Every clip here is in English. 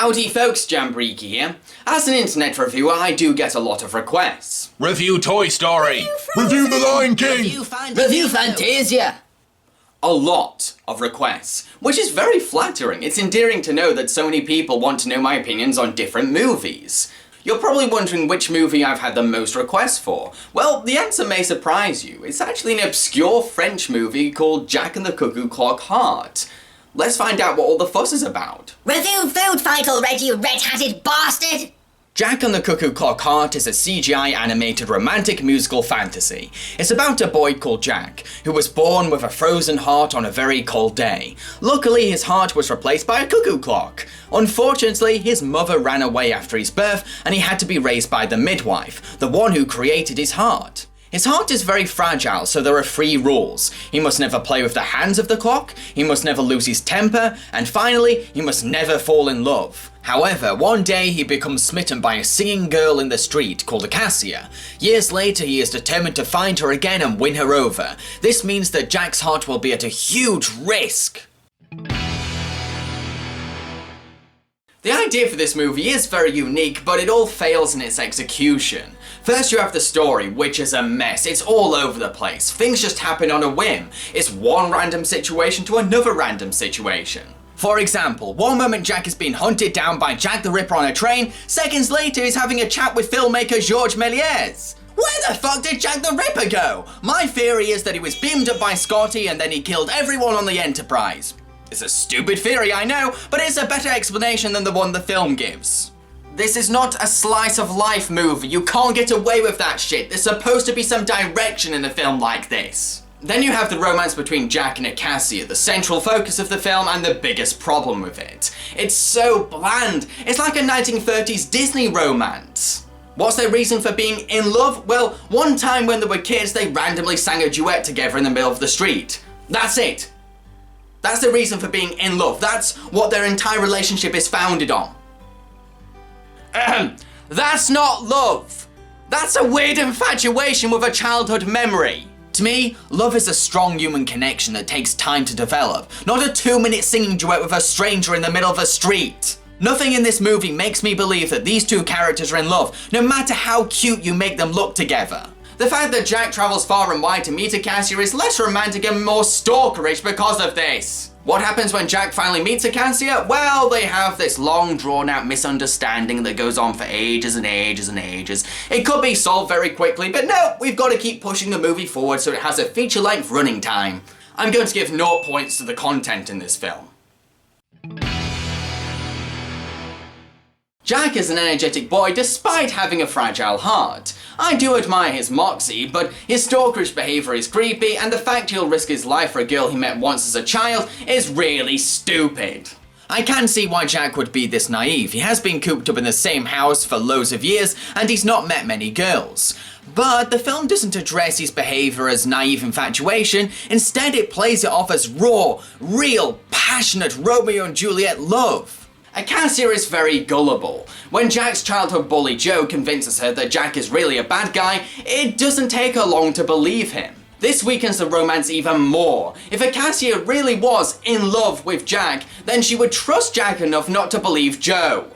Howdy folks, Jambareeqi here. As an internet reviewer, I do get a lot of requests. Review Toy Story! Review The Lion King! Review Fantasia! A lot of requests, which is very flattering. It's endearing to know that so many people want to know my opinions on different movies. You're probably wondering which movie I've had the most requests for. Well, the answer may surprise you. It's actually an obscure French movie called Jack and the Cuckoo-Clock Heart. Let's find out what all the fuss is about. Review Food Fight already, you red-hatted bastard! Jack and the Cuckoo-Clock Heart is a CGI animated romantic musical fantasy. It's about a boy called Jack, who was born with a frozen heart on a very cold day. Luckily, his heart was replaced by a cuckoo clock. Unfortunately, his mother ran away after his birth, and he had to be raised by the midwife, the one who created his heart. His heart is very fragile, so there are 3 rules. He must never play with the hands of the clock, he must never lose his temper, and finally, he must never fall in love. However, one day he becomes smitten by a singing girl in the street called Acacia. Years later, he is determined to find her again and win her over. This means that Jack's heart will be at a huge risk. The idea for this movie is very unique, but it all fails in its execution. First you have the story, which is a mess. It's all over the place. Things just happen on a whim. It's one random situation to another random situation. For example, one moment Jack is being hunted down by Jack the Ripper on a train, seconds later he's having a chat with filmmaker Georges Méliès. Where the fuck did Jack the Ripper go? My theory is that he was beamed up by Scotty and then he killed everyone on the Enterprise. It's a stupid theory, I know, but it's a better explanation than the one the film gives. This is not a slice of life movie. You can't get away with that shit. There's supposed to be some direction in a film like this. Then you have the romance between Jack and Acacia, the central focus of the film and the biggest problem with it. It's so bland. It's like a 1930s Disney romance. What's their reason for being in love? Well, one time when they were kids, they randomly sang a duet together in the middle of the street. That's it. That's the reason for being in love. That's what their entire relationship is founded on. That's not love. That's a weird infatuation with a childhood memory. To me, love is a strong human connection that takes time to develop, not a 2-minute singing duet with a stranger in the middle of a street. Nothing in this movie makes me believe that these 2 characters are in love, no matter how cute you make them look together. The fact that Jack travels far and wide to meet Acacia is less romantic and more stalkerish because of this. What happens when Jack finally meets Acacia? Well, they have this long drawn out misunderstanding that goes on for ages and ages and ages. It could be solved very quickly, but no, we've got to keep pushing the movie forward so it has a feature-length running time. I'm going to give 0 points to the content in this film. Jack is an energetic boy despite having a fragile heart. I do admire his moxie, but his stalkerish behaviour is creepy, and the fact he'll risk his life for a girl he met once as a child is really stupid. I can see why Jack would be this naive. He has been cooped up in the same house for loads of years, and he's not met many girls. But the film doesn't address his behaviour as naive infatuation, instead it plays it off as raw, real, passionate Romeo and Juliet love. Acacia is very gullible. When Jack's childhood bully Joe convinces her that Jack is really a bad guy, it doesn't take her long to believe him. This weakens the romance even more. If Acacia really was in love with Jack, then she would trust Jack enough not to believe Joe.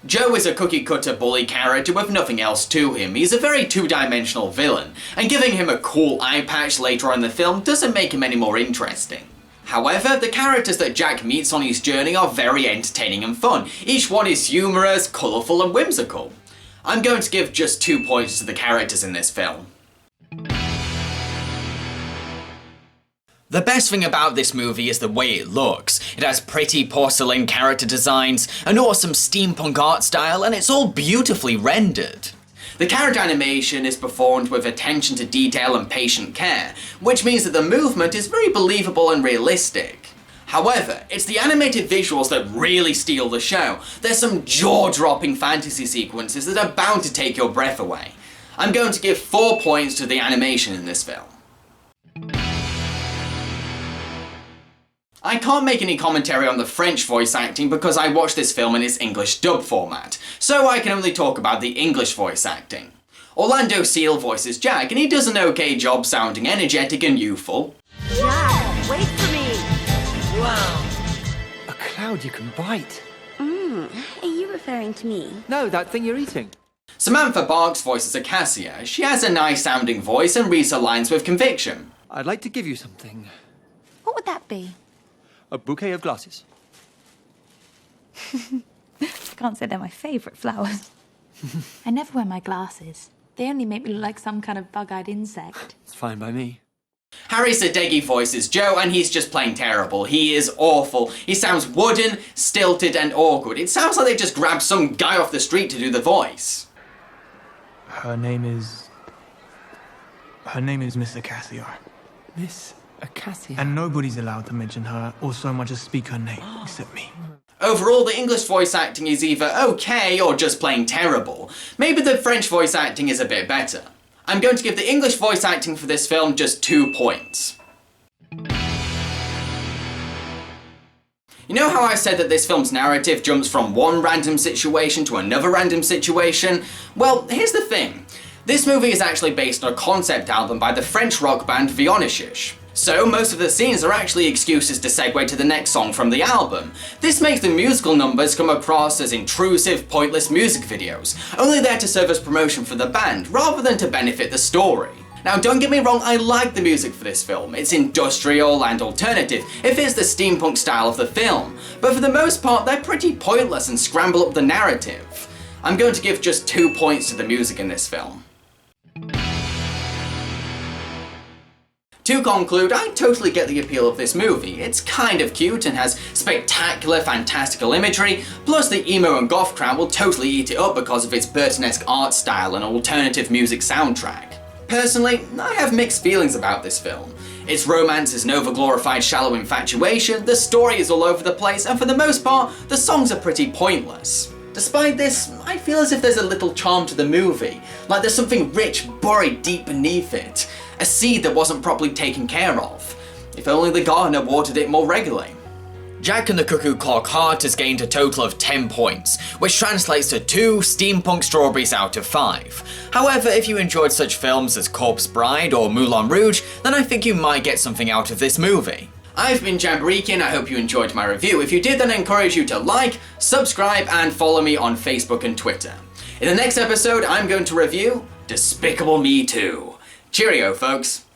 Joe is a cookie-cutter bully character with nothing else to him. He's a very 2-dimensional villain, and giving him a cool eye patch later on in the film doesn't make him any more interesting. However, the characters that Jack meets on his journey are very entertaining and fun. Each one is humorous, colourful and whimsical. I'm going to give just 2 points to the characters in this film. The best thing about this movie is the way it looks. It has pretty porcelain character designs, an awesome steampunk art style, and it's all beautifully rendered. The character animation is performed with attention to detail and patient care, which means that the movement is very believable and realistic. However, it's the animated visuals that really steal the show. There's some jaw-dropping fantasy sequences that are bound to take your breath away. I'm going to give 4 points to the animation in this film. I can't make any commentary on the French voice acting because I watched this film in its English dub format, so I can only talk about the English voice acting. Orlando Seal voices Jack, and he does an okay job sounding energetic and youthful. Jack, wait for me! Wow! A cloud you can bite. Are you referring to me? No, that thing you're eating. Samantha Barks voices Acacia. She has a nice sounding voice and reads her lines with conviction. I'd like to give you something. What would that be? A bouquet of glasses. I can't say they're my favourite flowers. I never wear my glasses. They only make me look like some kind of bug-eyed insect. It's fine by me. Harry Sadeghi voices Joe, and he's just plain terrible. He is awful. He sounds wooden, stilted, and awkward. It sounds like they just grabbed some guy off the street to do the voice. Her name is Miss Acacia. Miss Acacia. And nobody's allowed to mention her or so much as speak her name, except me. Overall, the English voice acting is either okay or just plain terrible. Maybe the French voice acting is a bit better. I'm going to give the English voice acting for this film just 2 points. You know how I said that this film's narrative jumps from one random situation to another random situation? Well, here's the thing. This movie is actually based on a concept album by the French rock band Vionišiš. So most of the scenes are actually excuses to segue to the next song from the album. This makes the musical numbers come across as intrusive, pointless music videos, only there to serve as promotion for the band, rather than to benefit the story. Now don't get me wrong, I like the music for this film. It's industrial and alternative. It fits the steampunk style of the film. But for the most part, they're pretty pointless and scramble up the narrative. I'm going to give just 2 points to the music in this film. To conclude, I totally get the appeal of this movie. It's kind of cute and has spectacular, fantastical imagery, plus the emo and goth crowd will totally eat it up because of its Burton-esque art style and alternative music soundtrack. Personally, I have mixed feelings about this film. Its romance is an over-glorified shallow infatuation, the story is all over the place, and for the most part, the songs are pretty pointless. Despite this, I feel as if there's a little charm to the movie, like there's something rich buried deep beneath it. A seed that wasn't properly taken care of. If only the gardener watered it more regularly. Jack and the Cuckoo Clock Heart has gained a total of 10 points, which translates to 2 steampunk strawberries out of 5. However, if you enjoyed such films as Corpse Bride or Moulin Rouge, then I think you might get something out of this movie. I've been Jambareeqi and I hope you enjoyed my review. If you did, then I encourage you to like, subscribe, and follow me on Facebook and Twitter. In the next episode, I'm going to review Despicable Me 2. Cheerio, folks.